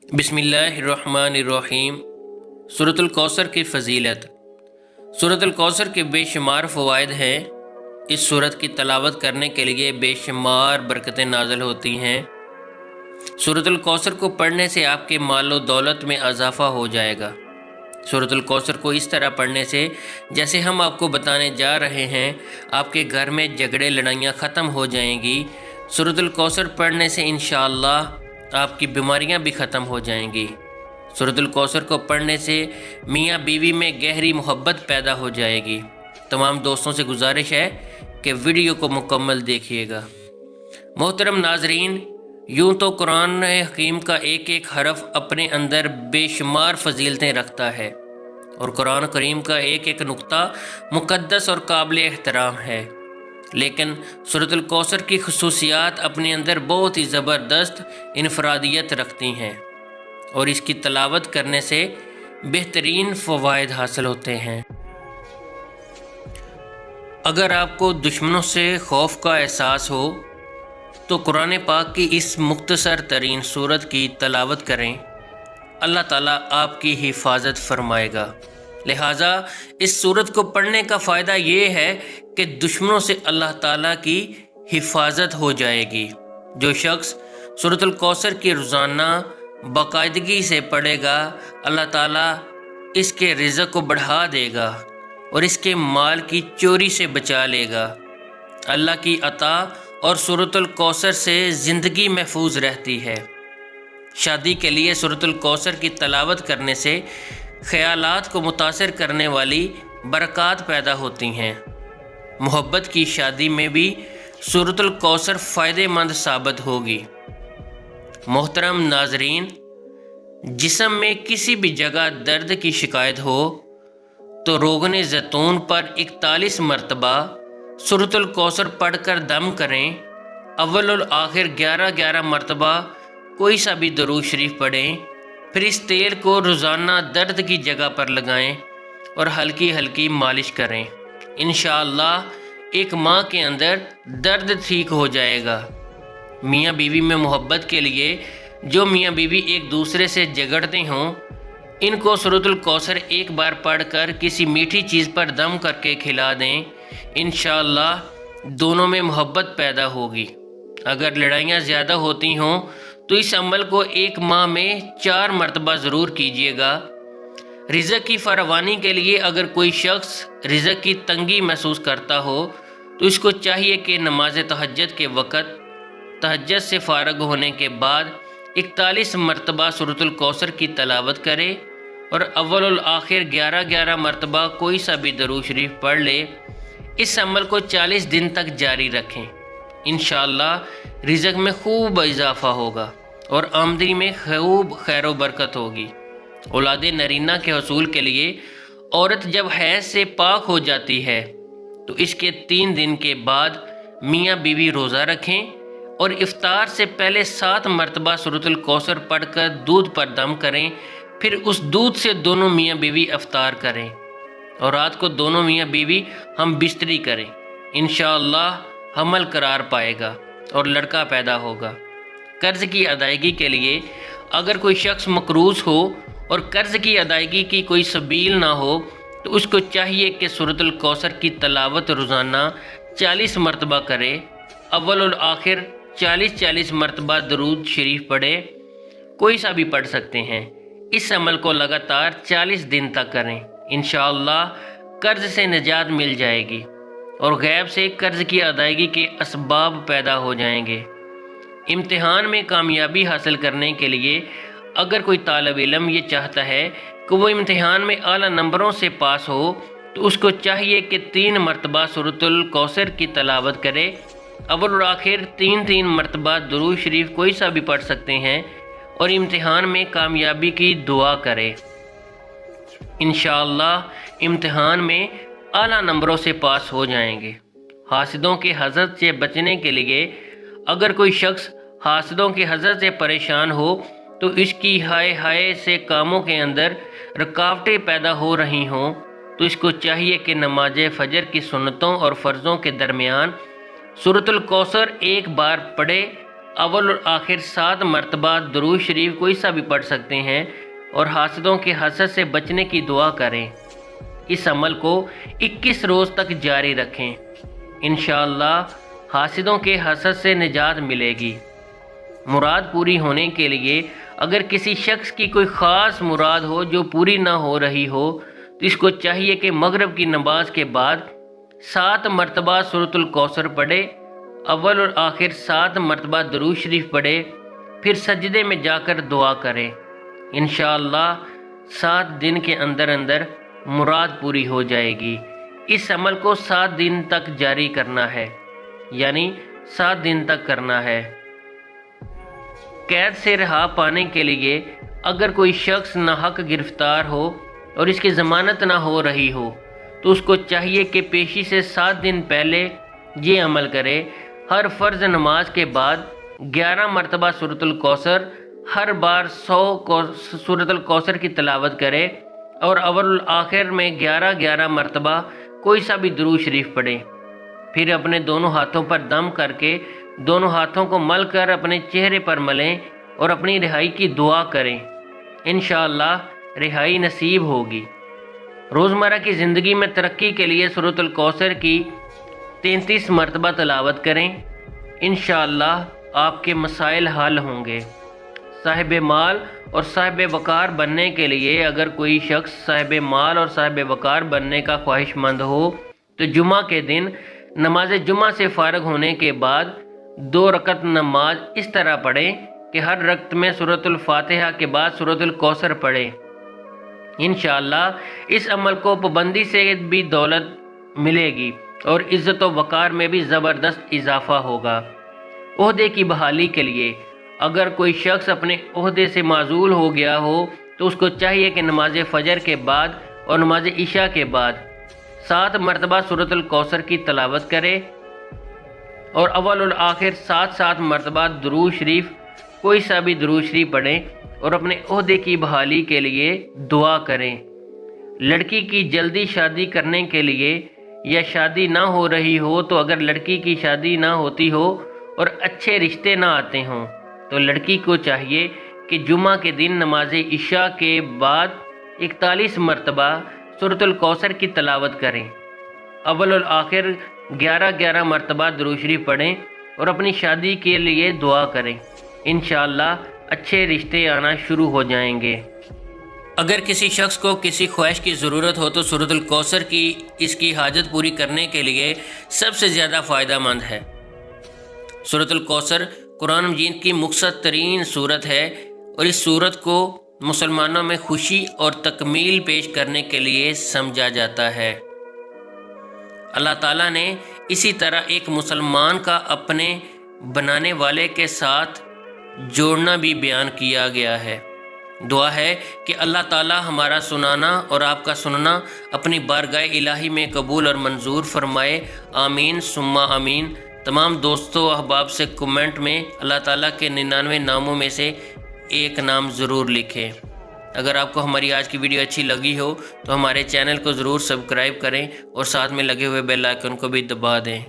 بسم اللہ الرحمن الرحیم۔ سورۃ الکوثر کی فضیلت۔ سورۃ الکوثر کے بے شمار فوائد ہیں۔ اس سورت کی تلاوت کرنے کے لیے بے شمار برکتیں نازل ہوتی ہیں۔ سورۃ الکوثر کو پڑھنے سے آپ کے مال و دولت میں اضافہ ہو جائے گا۔ سورۃ الکوثر کو اس طرح پڑھنے سے، جیسے ہم آپ کو بتانے جا رہے ہیں، آپ کے گھر میں جھگڑے لڑائیاں ختم ہو جائیں گی۔ سورۃ الکوثر پڑھنے سے انشاءاللہ آپ کی بیماریاں بھی ختم ہو جائیں گی۔ سورۃ الکوثر کو پڑھنے سے میاں بیوی میں گہری محبت پیدا ہو جائے گی۔ تمام دوستوں سے گزارش ہے کہ ویڈیو کو مکمل دیکھیے گا۔ محترم ناظرین، یوں تو قرآن حکیم کا ایک ایک حرف اپنے اندر بے شمار فضیلتیں رکھتا ہے، اور قرآن کریم کا ایک ایک نقطہ مقدس اور قابل احترام ہے، لیکن سورۃ الکوثر کی خصوصیات اپنے اندر بہت ہی زبردست انفرادیت رکھتی ہیں، اور اس کی تلاوت کرنے سے بہترین فوائد حاصل ہوتے ہیں۔ اگر آپ کو دشمنوں سے خوف کا احساس ہو تو قرآن پاک کی اس مختصر ترین سورت کی تلاوت کریں، اللہ تعالیٰ آپ کی حفاظت فرمائے گا۔ لہٰذا اس سورت کو پڑھنے کا فائدہ یہ ہے کہ دشمنوں سے اللہ تعالیٰ کی حفاظت ہو جائے گی۔ جو شخص سورۃ الکوثر کی روزانہ باقاعدگی سے پڑھے گا، اللہ تعالیٰ اس کے رزق کو بڑھا دے گا اور اس کے مال کی چوری سے بچا لے گا۔ اللہ کی عطا اور سورۃ الکوثر سے زندگی محفوظ رہتی ہے۔ شادی کے لیے سورۃ الکوثر کی تلاوت کرنے سے خیالات کو متاثر کرنے والی برکات پیدا ہوتی ہیں۔ محبت کی شادی میں بھی سورۃ الکوثر فائدہ مند ثابت ہوگی۔ محترم ناظرین، جسم میں کسی بھی جگہ درد کی شکایت ہو تو روغن زیتون پر 41 مرتبہ سورۃ الکوثر پڑھ کر دم کریں۔ اول والآخر 11 مرتبہ کوئی سا بھی درود شریف پڑھیں، پھر اس تیل کو روزانہ درد کی جگہ پر لگائیں اور ہلکی ہلکی مالش کریں۔ انشاءاللہ ایک ماہ کے اندر درد ٹھیک ہو جائے گا۔ میاں بیوی میں محبت کے لیے جو میاں بیوی ایک دوسرے سے جھگڑتے ہوں، ان کو سورۃ الکوثر ایک بار پڑھ کر کسی میٹھی چیز پر دم کر کے کھلا دیں، انشاءاللہ دونوں میں محبت پیدا ہوگی۔ اگر لڑائیاں زیادہ ہوتی ہوں تو اس عمل کو ایک ماہ میں 4 مرتبہ ضرور کیجیے گا۔ رزق کی فراوانی کے لیے اگر کوئی شخص رزق کی تنگی محسوس کرتا ہو تو اس کو چاہیے کہ نماز تہجد کے وقت تہجد سے فارغ ہونے کے بعد 41 مرتبہ سورۃ الکوثر کی تلاوت کرے اور اول والآخر 11 مرتبہ کوئی سا بھی درود شریف پڑھ لے۔ اس عمل کو 40 دن تک جاری رکھیں۔ انشاءاللہ رزق میں خوب اضافہ ہوگا اور آمدنی میں خوب خیر و برکت ہوگی۔ اولاد نرینہ کے حصول کے لیے عورت جب حیض سے پاک ہو جاتی ہے تو اس کے 3 دن کے بعد میاں بیوی روزہ رکھیں اور افطار سے پہلے 7 مرتبہ سورۃ الکوثر پڑھ کر دودھ پر دم کریں، پھر اس دودھ سے دونوں میاں بیوی افطار کریں اور رات کو دونوں میاں بیوی ہم بستری کریں۔ انشاءاللہ حمل قرار پائے گا اور لڑکا پیدا ہوگا۔ قرض کی ادائیگی کے لیے اگر کوئی شخص مقروض ہو اور قرض کی ادائیگی کی کوئی سبیل نہ ہو تو اس کو چاہیے کہ سورۃ الکوثر کی تلاوت روزانہ 40 مرتبہ کرے۔ اول والآخر 40 مرتبہ درود شریف پڑھے، کوئی سا بھی پڑھ سکتے ہیں۔ اس عمل کو لگاتار 40 دن تک کریں، انشاءاللہ قرض سے نجات مل جائے گی اور غیب سے قرض کی ادائیگی کے اسباب پیدا ہو جائیں گے۔ امتحان میں کامیابی حاصل کرنے کے لیے اگر کوئی طالب علم یہ چاہتا ہے کہ وہ امتحان میں اعلیٰ نمبروں سے پاس ہو تو اس کو چاہیے کہ 3 مرتبہ سورۃ الکوثر کی تلاوت کرے۔ اول اور آخر 3 مرتبہ درود شریف کوئی سا بھی پڑھ سکتے ہیں اور امتحان میں کامیابی کی دعا کرے۔ انشاءاللہ امتحان میں اعلیٰ نمبروں سے پاس ہو جائیں گے۔ حاسدوں کے حسد سے بچنے کے لیے اگر کوئی شخص حاسدوں کے حسد سے پریشان ہو تو اس کی ہائے سے کاموں کے اندر رکاوٹیں پیدا ہو رہی ہوں تو اس کو چاہیے کہ نماز فجر کی سنتوں اور فرضوں کے درمیان سورۃ الکوثر ایک بار پڑھے۔ اول اور آخر 7 مرتبہ درود شریف کوئی سا بھی پڑھ سکتے ہیں اور حاسدوں کے حسد سے بچنے کی دعا کریں۔ اس عمل کو 21 روز تک جاری رکھیں، انشاءاللہ حاسدوں کے حسد سے نجات ملے گی۔ مراد پوری ہونے کے لیے اگر کسی شخص کی کوئی خاص مراد ہو جو پوری نہ ہو رہی ہو تو اس کو چاہیے کہ مغرب کی نماز کے بعد 7 مرتبہ سورۃ الکوثر پڑھے، اول اور آخر 7 مرتبہ درود شریف پڑھے، پھر سجدے میں جا کر دعا کرے۔ انشاءاللہ 7 دن کے اندر اندر مراد پوری ہو جائے گی۔ اس عمل کو 7 دن تک جاری کرنا ہے، یعنی 7 دن تک کرنا ہے۔ قید سے رہا پانے کے لیے اگر کوئی شخص ناحق گرفتار ہو اور اس کی ضمانت نہ ہو رہی ہو تو اس کو چاہیے کہ پیشی سے 7 دن پہلے یہ عمل کرے۔ ہر فرض نماز کے بعد 11 مرتبہ سورۃ الکوثر، ہر بار 100 سورۃ الکوثر کی تلاوت کرے اور اول آخر میں 11 مرتبہ کوئی سا بھی درود شریف پڑھے۔ پھر اپنے دونوں ہاتھوں پر دم کر کے دونوں ہاتھوں کو مل کر اپنے چہرے پر ملیں اور اپنی رہائی کی دعا کریں، انشاءاللہ رہائی نصیب ہوگی۔ روزمرہ کی زندگی میں ترقی کے لیے سورۃ الکوثر کی 33 مرتبہ تلاوت کریں، انشاءاللہ آپ کے مسائل حل ہوں گے۔ صاحب مال اور صاحب وقار بننے کے لیے اگر کوئی شخص صاحب مال اور صاحب وقار بننے کا خواہش مند ہو تو جمعہ کے دن نماز جمعہ سے فارغ ہونے کے بعد 2 رکعت نماز اس طرح پڑھیں کہ ہر رکعت میں سورۃ الفاتحہ کے بعد سورۃ الکوثر پڑھیں۔ انشاءاللہ اس عمل کو پابندی سے بھی دولت ملے گی اور عزت و وقار میں بھی زبردست اضافہ ہوگا۔ عہدے کی بحالی کے لیے اگر کوئی شخص اپنے عہدے سے معزول ہو گیا ہو تو اس کو چاہیے کہ نماز فجر کے بعد اور نماز عشاء کے بعد 7 مرتبہ سورۃ الکوثر کی تلاوت کرے اور اول والآخر 7 مرتبہ درود شریف کوئی سا بھی درود شریف پڑھیں اور اپنے عہدے کی بحالی کے لیے دعا کریں۔ لڑکی کی جلدی شادی کرنے کے لیے یا شادی نہ ہو رہی ہو تو اگر لڑکی کی شادی نہ ہوتی ہو اور اچھے رشتے نہ آتے ہوں تو لڑکی کو چاہیے کہ جمعہ کے دن نماز عشاء کے بعد 41 مرتبہ سورۃ الکوثر کی تلاوت کریں، اول والآخر 11 مرتبہ درود شریف پڑھیں اور اپنی شادی کے لیے دعا کریں، انشاءاللہ اچھے رشتے آنا شروع ہو جائیں گے۔ اگر کسی شخص کو کسی خواہش کی ضرورت ہو تو سورۃ الکوثر کی اس کی حاجت پوری کرنے کے لیے سب سے زیادہ فائدہ مند ہے۔ سورۃ الکوثر قرآن مجید کی مقصد ترین صورت ہے اور اس صورت کو مسلمانوں میں خوشی اور تکمیل پیش کرنے کے لیے سمجھا جاتا ہے۔ اللہ تعالیٰ نے اسی طرح ایک مسلمان کا اپنے بنانے والے کے ساتھ جوڑنا بھی بیان کیا گیا ہے۔ دعا ہے کہ اللہ تعالیٰ ہمارا سنانا اور آپ کا سننا اپنی بارگاہ الہی میں قبول اور منظور فرمائے، آمین ثم آمین۔ تمام دوستوں و احباب سے کمنٹ میں اللہ تعالیٰ کے 99 ناموں میں سے ایک نام ضرور لکھیں۔ اگر آپ کو ہماری آج کی ویڈیو اچھی لگی ہو تو ہمارے چینل کو ضرور سبسکرائب کریں اور ساتھ میں لگے ہوئے بیل آئیکن کو بھی دبا دیں۔